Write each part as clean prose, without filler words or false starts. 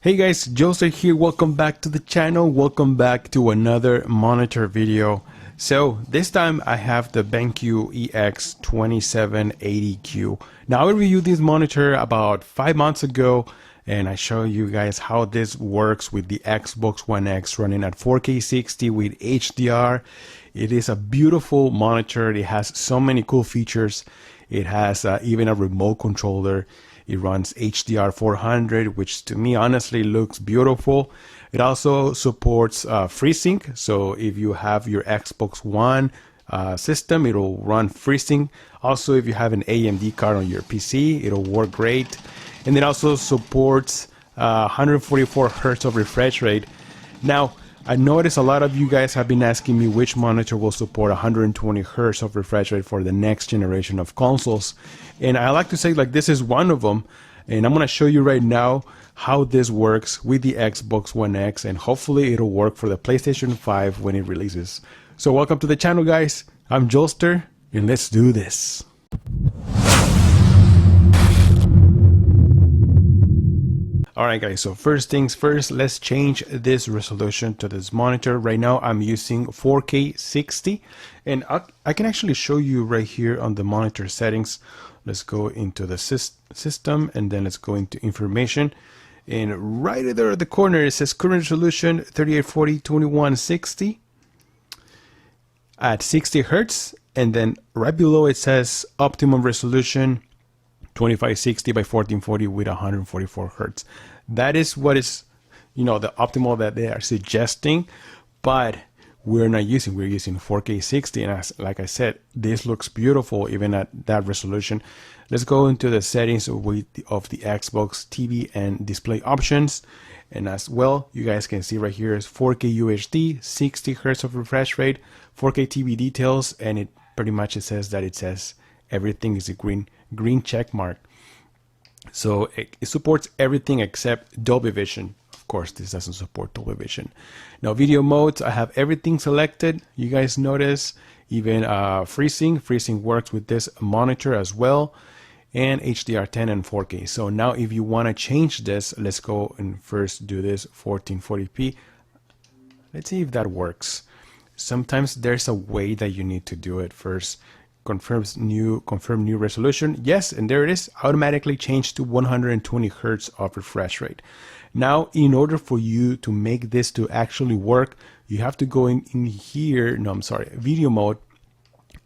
Hey guys, Joseph here. Welcome back to the channel. Welcome back to another monitor video. So this time I have the BenQ Ex2780Q. Now I reviewed this monitor about 5 months ago and I show you guys how this works with the Xbox One X running at 4K 60 with HDR. It is a beautiful monitor. It has so many cool features. It has even a remote controller. It runs HDR 400, which to me honestly looks beautiful. It also supports Freesync. So if you have your Xbox One system, it'll run Freesync. Also, if you have an AMD card on your PC, it'll work great. And it also supports 144 Hz of refresh rate. Now, I noticed a lot of you guys have been asking me which monitor will support 120 Hz of refresh rate for the next generation of consoles. And I like to say like this is one of them. And I'm going to show you right now how this works with the Xbox One X, and hopefully it'll work for the PlayStation 5 when it releases. So welcome to the channel, guys. I'm Jolster, and let's do this. Alright guys, so first things first, let's change this resolution to this monitor. Right now I'm using 4K 60, and I can actually show you right here on the monitor settings. Let's go into the system, and then let's go into information. And right there at the corner it says current resolution 3840x2160 at 60 Hz, and then right below it says optimum resolution 2560 by 1440 with 144 Hz. That is what is, the optimal that they are suggesting, but we're not using. We're using 4K 60, and like I said, this looks beautiful even at that resolution. Let's go into the settings of the Xbox TV and display options, and as well, you guys can see right here is 4K UHD, 60 Hz of refresh rate, 4K TV details, and it pretty much says everything is a green check mark. So it supports everything except Dolby Vision. Of course, this doesn't support Dolby Vision. Now, video modes, I have everything selected. You guys notice even FreeSync. FreeSync works with this monitor as well, and HDR10 and 4K. So now if you want to change this, let's go and first do this 1440p. Let's see if that works. Sometimes there's a way that you need to do it first. Confirm new resolution. Yes, and there it is, automatically changed to 120 Hz of refresh rate. Now, in order for you to make this to actually work, you have to go in here, video mode,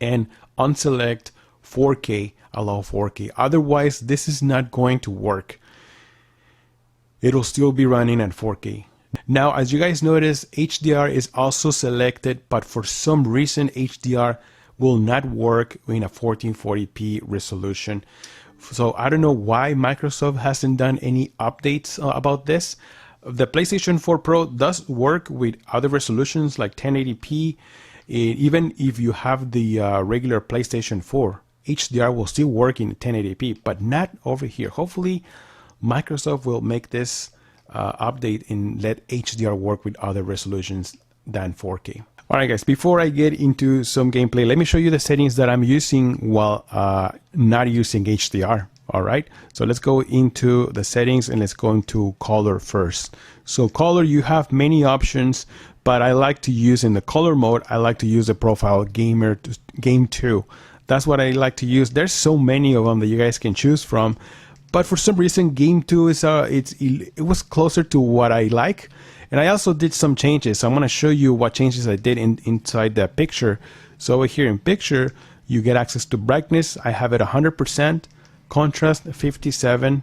and unselect 4K, allow 4K. Otherwise, this is not going to work. It'll still be running at 4K. Now, as you guys notice, HDR is also selected, but for some reason, HDR will not work in a 1440p resolution. So I don't know why Microsoft hasn't done any updates about this. The PlayStation 4 Pro does work with other resolutions like 1080p. Even if you have the regular PlayStation 4, HDR will still work in 1080p, but not over here. Hopefully Microsoft will make this update and let HDR work with other resolutions than 4K. Alright guys, before I get into some gameplay, let me show you the settings that I'm using while not using HDR. Alright, so let's go into the settings and let's go into color first. So color, you have many options, but I like to use in the color mode, I like to use the profile game 2. That's what I like to use. There's so many of them that you guys can choose from, but for some reason game 2 is it was closer to what I like. And I also did some changes. So I'm going to show you what changes I did inside the picture. So over here in picture, you get access to brightness. I have it 100%, contrast 57,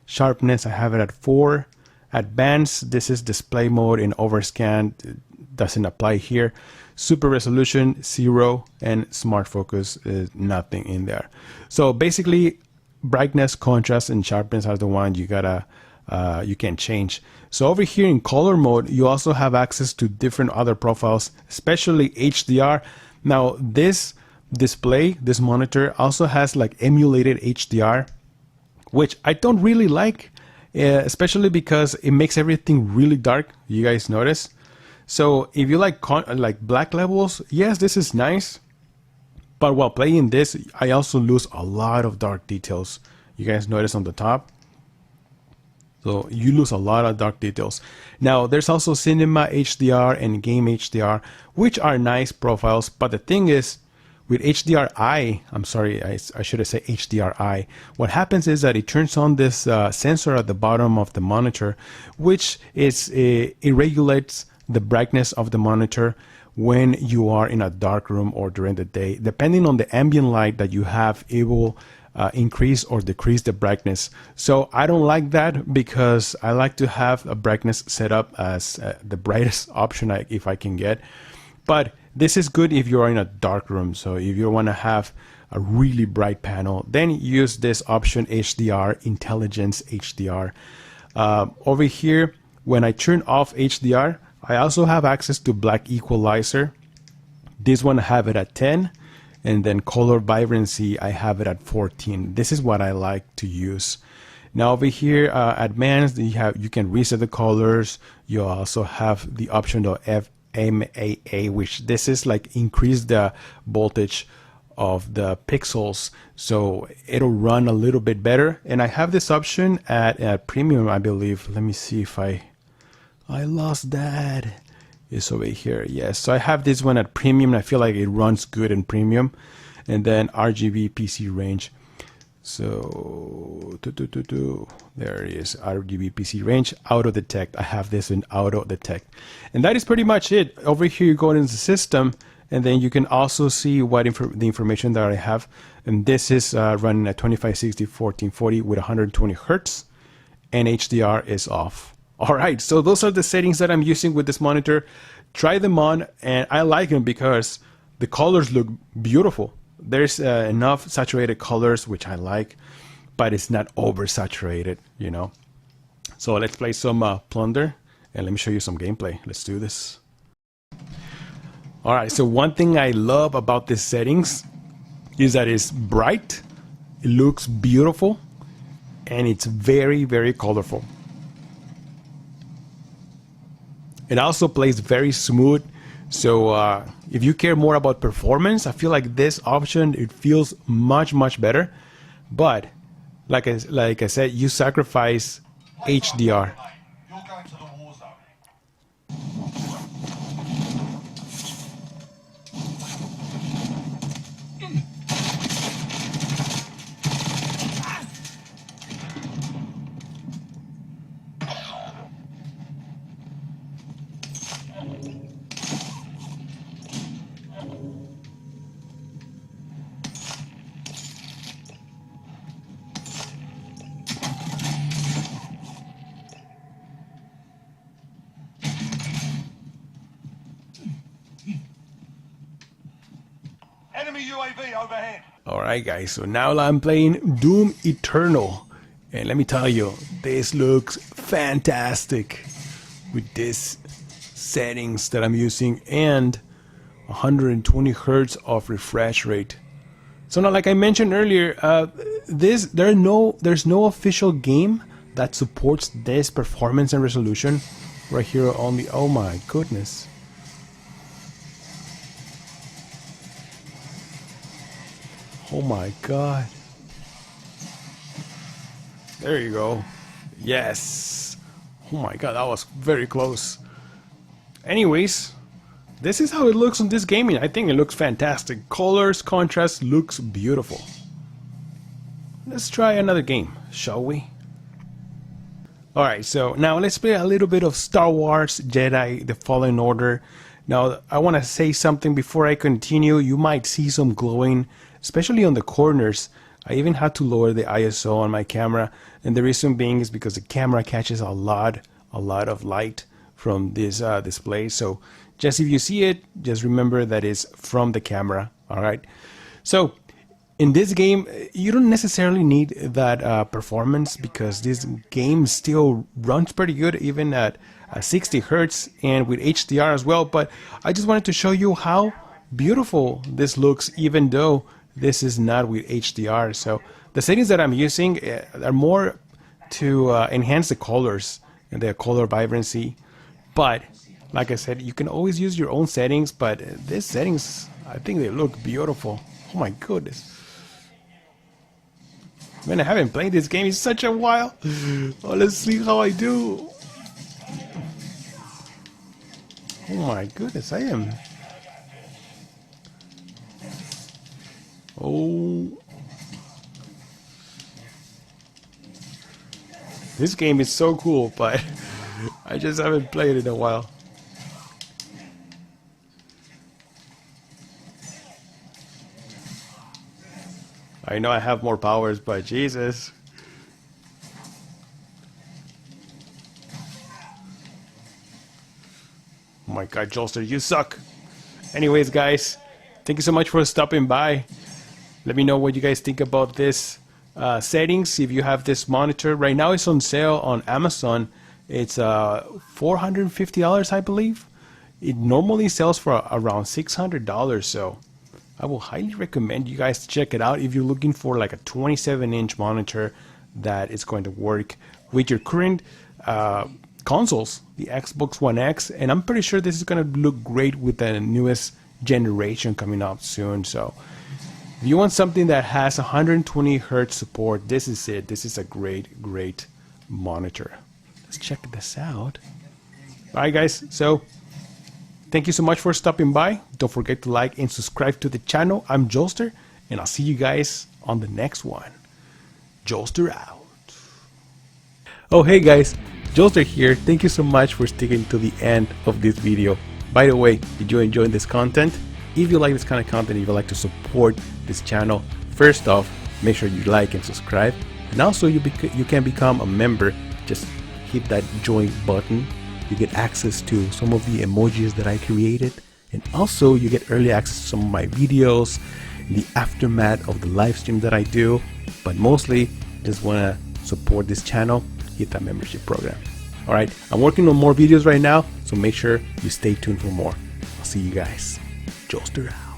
sharpness I have it at 4, advanced, this is display mode, and overscan doesn't apply here. Super resolution 0, and smart focus is nothing in there. So basically, brightness, contrast, and sharpness are the ones you can change. So over here in color mode, you also have access to different other profiles, especially HDR. Now this display, this monitor also has like emulated HDR, which I don't really like, especially because it makes everything really dark. You guys notice? So if you like black levels, yes, this is nice. But while playing this, I also lose a lot of dark details. You guys notice on the top? So you lose a lot of dark details. Now there's also Cinema HDR and Game HDR, which are nice profiles. But the thing is, with HDRI, I'm sorry, I should have said HDRI. What happens is that it turns on this sensor at the bottom of the monitor, which is it regulates the brightness of the monitor when you are in a dark room or during the day. Depending on the ambient light that you have, it will increase or decrease the brightness. So I don't like that, because I like to have a brightness set up as the brightest option if I can get. But this is good if you are in a dark room. So if you want to have a really bright panel, then use this option, HDR, Intelligence HDR. Over here, when I turn off HDR, I also have access to black equalizer. This one I have it at 10. And then color vibrancy, I have it at 14. This is what I like to use. Now over here, advanced, you can reset the colors. You also have the option of FMAA, which this is like increase the voltage of the pixels, so it'll run a little bit better. And I have this option at premium, I believe. Let me see if I lost that. It's over here. Yes, so I have this one at premium. I feel like it runs good in premium. And then RGB PC range. So there it is, RGB PC range, auto detect. I have this in auto detect. And that is pretty much it. Over here you go into the system, and then you can also see what the information that I have. And this is running at 2560 1440 with 120 Hertz, and HDR is off. All right, so those are the settings that I'm using with this monitor. Try them on, and I like them because the colors look beautiful. There's enough saturated colors, which I like, but it's not oversaturated, you know. So let's play some Plunder, and let me show you some gameplay. Let's do this. All right, so one thing I love about these settings is that it's bright, it looks beautiful, and it's very, very colorful. It also plays very smooth. So if you care more about performance, I feel like this option, it feels much, much better. But like I said, you sacrifice HDR. You're going to the Warzone. Enemy UAV overhead. Alright guys, so now I'm playing Doom Eternal. And let me tell you, this looks fantastic with these settings that I'm using and 120 Hertz of refresh rate. So now, like I mentioned earlier, there's no official game that supports this performance and resolution right here on the, oh my goodness. Oh my god. There you go. Yes. Oh my god, that was very close. Anyways, this is how it looks on this gaming. I think it looks fantastic. Colors, contrast, looks beautiful. Let's try another game, shall we? Alright, so now let's play a little bit of Star Wars Jedi The Fallen Order. Now, I want to say something before I continue. You might see some glowing, especially on the corners. I even had to lower the ISO on my camera, and the reason being is because the camera catches a lot of light from this display. So just if you see it, just remember that it's from the camera. All right. So in this game, you don't necessarily need that performance, because this game still runs pretty good even at 60 Hertz and with HDR as well. But I just wanted to show you how beautiful this looks, even though this is not with HDR. So the settings that I'm using are more to enhance the colors and the color vibrancy. But like I said, you can always use your own settings, but these settings, I think they look beautiful. Oh my goodness. Man, I haven't played this game in such a while. Oh, let's see how I do. Oh my goodness, I am. Oh. This game is so cool, but I just haven't played it in a while. I know I have more powers, but Jesus. Oh my god, Jolster, you suck. Anyways, guys, thank you so much for stopping by. Let me know what you guys think about this settings. If you have this monitor, right now it's on sale on Amazon. It's $450, I believe. It normally sells for around $600, so I will highly recommend you guys check it out if you're looking for like a 27-inch monitor that is going to work with your current consoles, the Xbox One X, and I'm pretty sure this is going to look great with the newest generation coming up soon. So if you want something that has 120 Hz support, this is it. This is a great monitor. Let's check this out. Alright guys, so thank you so much for stopping by. Don't forget to like and subscribe to the channel. I'm Jolster, and I'll see you guys on the next one. Jolster out. Oh hey guys, Jolster here. Thank you so much for sticking to the end of this video. By the way, did you enjoy this content? If you like this kind of content, if you like to support this channel, first off, make sure you like and subscribe. And also you can become a member. Just hit that join button. You get access to some of the emojis that I created, and also you get early access to some of my videos, the aftermath of the live stream that I do. But mostly just want to support this channel, hit that membership program. Alright, I'm working on more videos right now, so make sure you stay tuned for more. I'll see you guys. Jolster out.